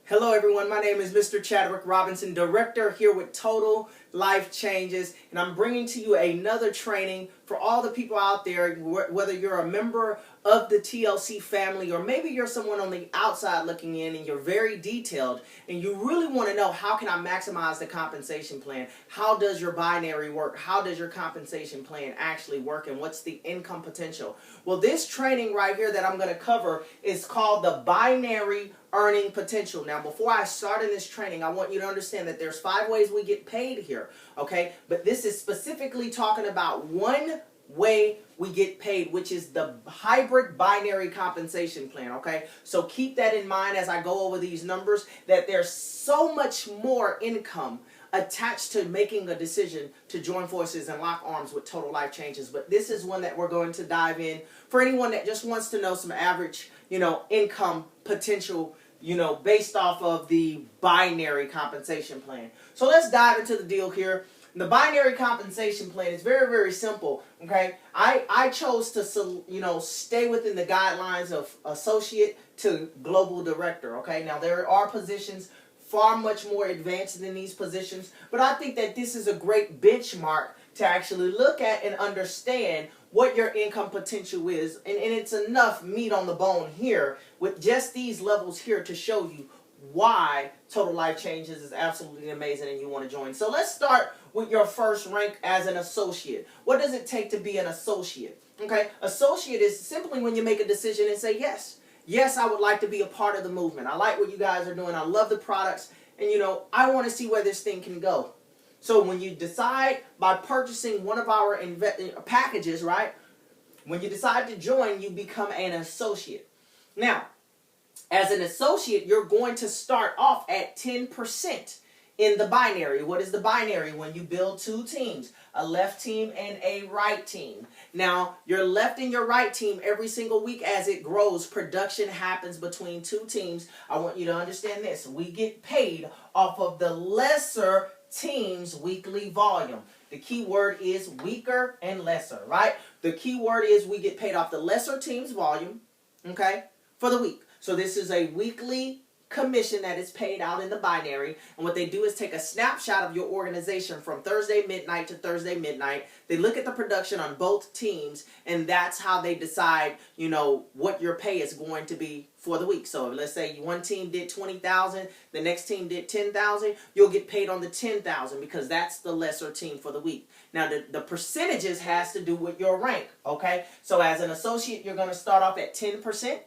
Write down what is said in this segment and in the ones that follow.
Hello everyone, my name is Mr. Chadwick Robinson, director here with Total Life Changes, and I'm bringing to you another training for all the people out there, whether you're a member of the TLC family or maybe you're someone on the outside looking in and you're very detailed and you really want to know how can I maximize the compensation plan, how does your binary work, how does your compensation plan actually work, and what's the income potential. Well, this training right here that I'm going to cover is called the binary earning potential. Now, before I start in this training, I want you to understand that there's 5 ways we get paid here, okay? But this is specifically talking about one way we get paid, which is the hybrid binary compensation plan, okay? So keep that in mind as I go over these numbers, that there's so much more income attached to making a decision to join forces and lock arms with Total Life Changes. But this is one that we're going to dive in for anyone that just wants to know some average, income potential, based off of the binary compensation plan. So let's dive into the deal here. The binary compensation plan is very, very simple, okay? I chose to, stay within the guidelines of associate to global director, okay? Now, there are positions far much more advanced than these positions, but I think that this is a great benchmark to actually look at and understand what your income potential is, and it's enough meat on the bone here with just these levels here to show you why Total Life Changes is absolutely amazing and you want to join. So let's start with your first rank as an associate. What does it take to be an associate? Okay, associate is simply when you make a decision and say yes. Yes, I would like to be a part of the movement. I like what you guys are doing. I love the products, and I want to see where this thing can go. So when you decide by purchasing one of our packages, right? When you decide to join, you become an associate. Now, as an associate, you're going to start off at 10% in the binary. What is the binary? When you build 2 teams, a left team and a right team. Now, your left and your right team, every single week as it grows, production happens between 2 teams. I want you to understand this. We get paid off of the lesser team's weekly volume. The key word is weaker and lesser, right? The key word is we get paid off the lesser team's volume, okay, for the week. So this is a weekly commission that is paid out in the binary, and what they do is take a snapshot of your organization from Thursday midnight to Thursday midnight. They look at the production on both teams, and that's how they decide, what your pay is going to be for the week. So let's say one team did 20,000, the next team did 10,000, you'll get paid on the 10,000 because that's the lesser team for the week. Now the percentages has to do with your rank, okay? So as an associate, you're going to start off at 10%.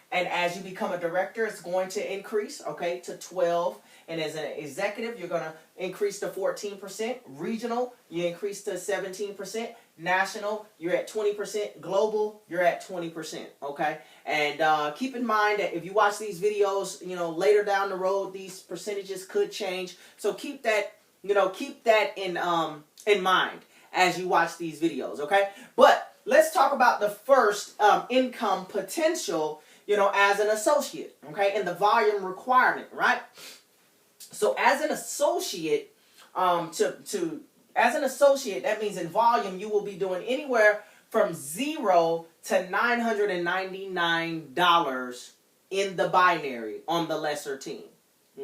And as you become a director, it's going to increase, okay, to 12. And as an executive, you're going to increase to 14%. Regional, you increase to 17%. National, you're at 20%. Global, you're at 20%, okay? And keep in mind that if you watch these videos, later down the road, these percentages could change. So keep that, in mind as you watch these videos, okay? But let's talk about the first income potential, as an associate, okay, and the volume requirement, right? So as an associate, as an associate, that means in volume you will be doing anywhere from $0 to $999 in the binary on the lesser team,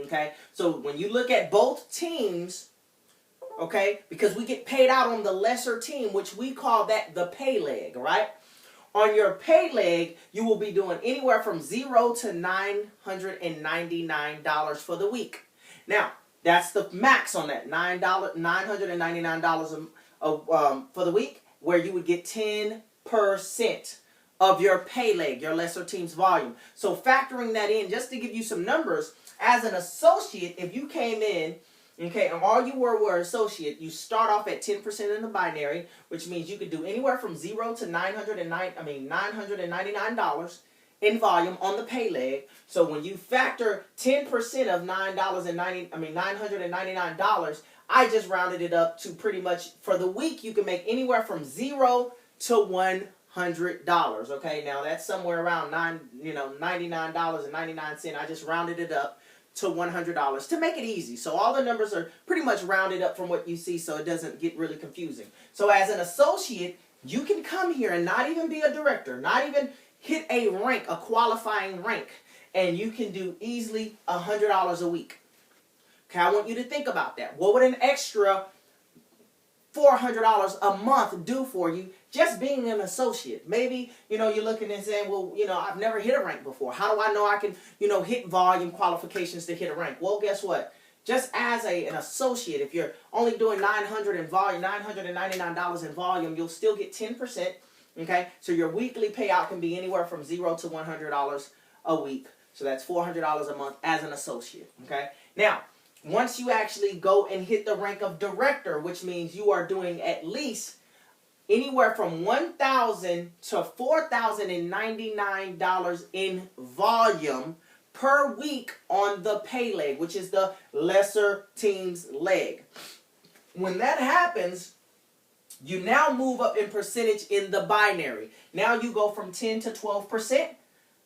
okay? So when you look at both teams, okay, because we get paid out on the lesser team, which we call that the pay leg, right? On your pay leg, you will be doing anywhere from $0 to $999 for the week. Now, that's the max on that, $999 for the week, where you would get 10% of your pay leg, your lesser team's volume. So factoring that in, just to give you some numbers, as an associate, if you came in, okay, and all you were associate, you start off at 10% in the binary, which means you could do anywhere from $0 to $999 in volume on the pay leg. So when you factor 10% of $999, I just rounded it up to pretty much for the week you can make anywhere from $0 to $100. Okay, now that's somewhere around $99.99. I just rounded it up to $100 to make it easy. So all the numbers are pretty much rounded up from what you see, so it doesn't get really confusing. So as an associate, you can come here and not even be a director, not even hit a rank, a qualifying rank, and you can do easily $100 a week. Okay, I want you to think about that. What would an extra $400 a month do for you just being an associate? Maybe, you're looking and saying, well, I've never hit a rank before. How do I know I can, hit volume qualifications to hit a rank? Well, guess what? Just as an associate, if you're only doing $900 in volume, $999 in volume, you'll still get 10%. Okay, so your weekly payout can be anywhere from $0 to $100 a week. So that's $400 a month as an associate. Okay, now once you actually go and hit the rank of director, which means you are doing at least anywhere from $1,000 to $4,099 in volume per week on the pay leg, which is the lesser teams leg. When that happens, you now move up in percentage in the binary. Now you go from 10 to 12%,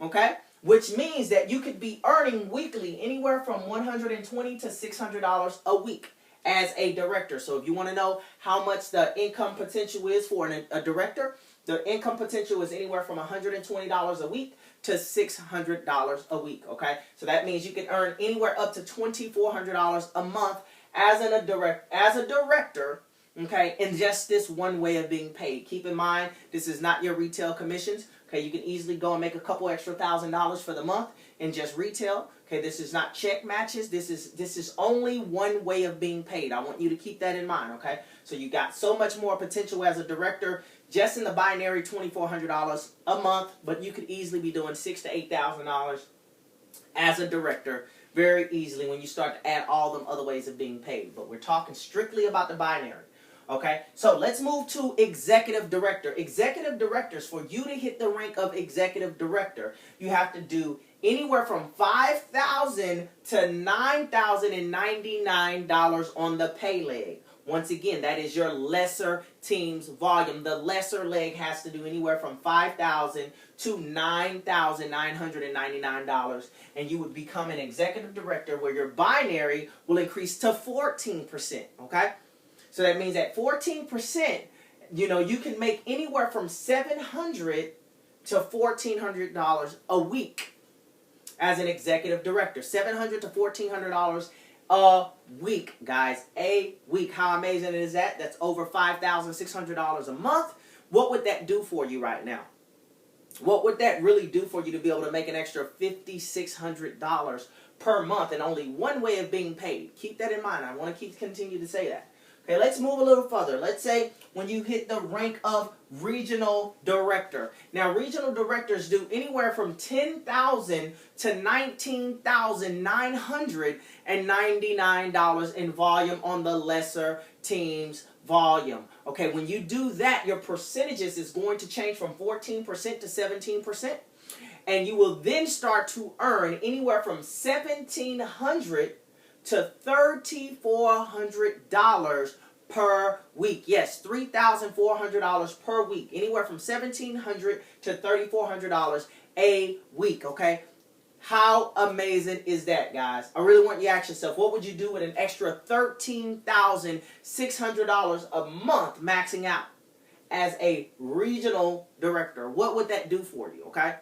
okay? Which means that you could be earning weekly anywhere from $120 to $600 a week as a director. So if you want to know how much the income potential is for a director, the income potential is anywhere from $120 a week to $600 a week, okay? So that means you can earn anywhere up to $2,400 a month as a director, okay, in just this one way of being paid. Keep in mind, this is not your retail commissions. Okay, you can easily go and make a couple extra $1,000 for the month in just retail. Okay, this is not check matches. This is only one way of being paid. I want you to keep that in mind, okay? So you got so much more potential as a director just in the binary $2,400 a month, but you could easily be doing $6,000 to $8,000 as a director very easily when you start to add all them other ways of being paid. But we're talking strictly about the binary. Okay, so let's move to executive director. Executive directors, for you to hit the rank of executive director, you have to do anywhere from $5,000 to $9,099 on the pay leg. Once again, that is your lesser teams volume. The lesser leg has to do anywhere from $5,000 to $9,999, and you would become an executive director where your binary will increase to 14%, okay? So that means at 14%, you can make anywhere from $700 to $1,400 a week as an executive director. $700 to $1,400 a week, guys. A week. How amazing is that? That's over $5,600 a month. What would that do for you right now? What would that really do for you to be able to make an extra $5,600 per month in only one way of being paid? Keep that in mind. I want to continue to say that. Okay, let's move a little further. Let's say when you hit the rank of regional director. Now, regional directors do anywhere from $10,000 to $19,999 in volume on the lesser teams volume. Okay, when you do that, your percentages is going to change from 14% to 17%. And you will then start to earn anywhere from $1,700 to $3,400 per week. Yes, $3,400 per week. Anywhere from $1,700 to $3,400 a week, okay? How amazing is that, guys? I really want you to ask yourself, what would you do with an extra $13,600 a month maxing out as a regional director? What would that do for you, okay?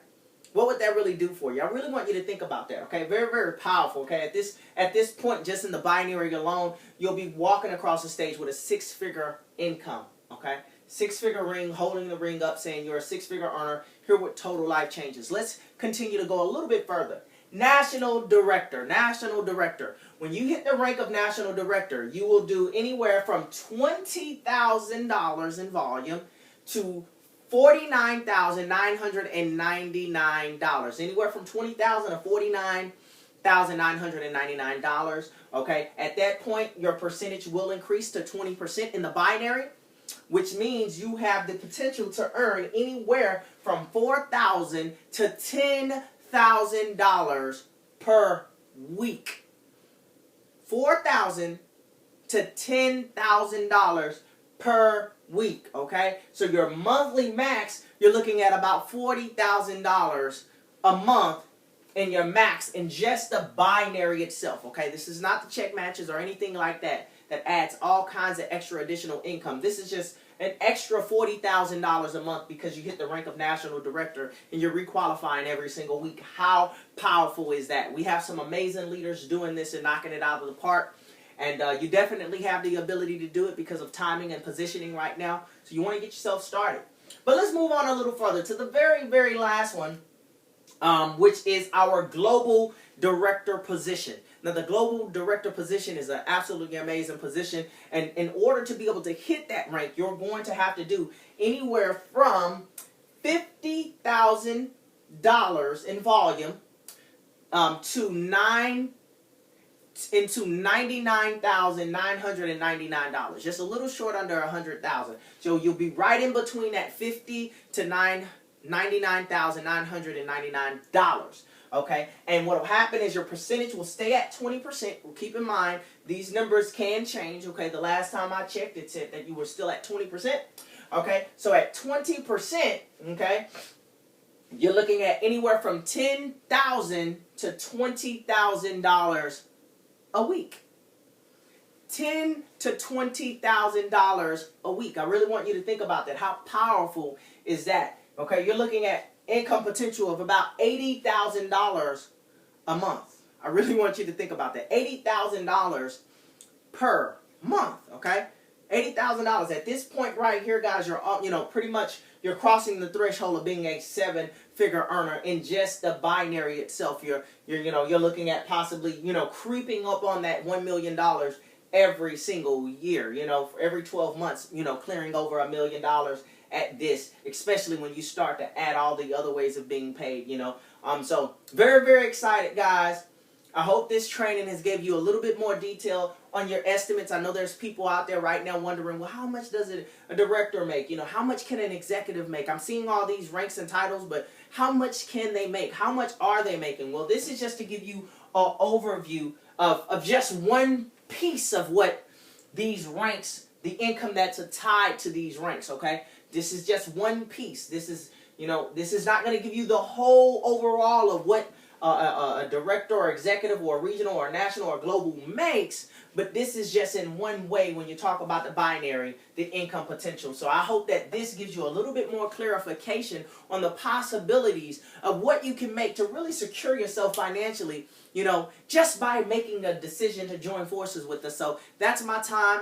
What would that really do for you? I really want you to think about that, okay? Very, very powerful, okay? At this point, just in the binary alone, you'll be walking across the stage with a six-figure income, okay? Six-figure ring, holding the ring up, saying you're a six-figure earner here with Total Life Changes. Let's continue to go a little bit further. National director, national director. When you hit the rank of national director, you will do anywhere from $20,000 in volume to $49,999. Anywhere from $20,000 to $49,999. Okay, at that point, your percentage will increase to 20% in the binary, which means you have the potential to earn anywhere from $4,000 to $10,000 per week. $4,000 to $10,000 per week, okay? So your monthly max, you're looking at about $40,000 a month in your max in just the binary itself, okay? This is not the check matches or anything like that that adds all kinds of extra additional income. This is just an extra $40,000 a month because you hit the rank of national director and you're requalifying every single week. How powerful is that? We have some amazing leaders doing this and knocking it out of the park. And you definitely have the ability to do it because of timing and positioning right now. So you want to get yourself started. But let's move on a little further to the very, very last one, which is our global director position. Now, the global director position is an absolutely amazing position. And in order to be able to hit that rank, you're going to have to do anywhere from $50,000 in volume to $99,999, just a little short under $100,000. So you'll be right in between that $50,000 to $99,999. Okay, and what will happen is your percentage will stay at 20%. Well, keep in mind these numbers can change. Okay, the last time I checked, it said that you were still at 20%. Okay, so at 20%, okay, you're looking at anywhere from $10,000 to $20,000 a week. $10,000 to $20,000 a week. I really want you to think about that. How powerful is that? Okay, you're looking at income potential of about $80,000 a month. I really want you to think about that. $80,000 per month. Okay, $80,000 at this point right here, guys. You're pretty much you're crossing the threshold of being a seven-figure earner in just the binary itself. You're looking at possibly creeping up on that $1 million every single year. For every 12 months, clearing over $1 million at this, especially when you start to add all the other ways of being paid. So very, very excited, guys. I hope this training has gave you a little bit more detail on your estimates. I know there's people out there right now wondering, well, how much does a director make? How much can an executive make? I'm seeing all these ranks and titles, but how much can they make? How much are they making? Well, this is just to give you an overview of just one piece of what these ranks, the income that's tied to these ranks, okay? This is just one piece. This is not going to give you the whole overall of what a director or executive or regional or national or global makes, but this is just in one way when you talk about the binary, the income potential. So I hope that this gives you a little bit more clarification on the possibilities of what you can make to really secure yourself financially, just by making a decision to join forces with us. So that's my time.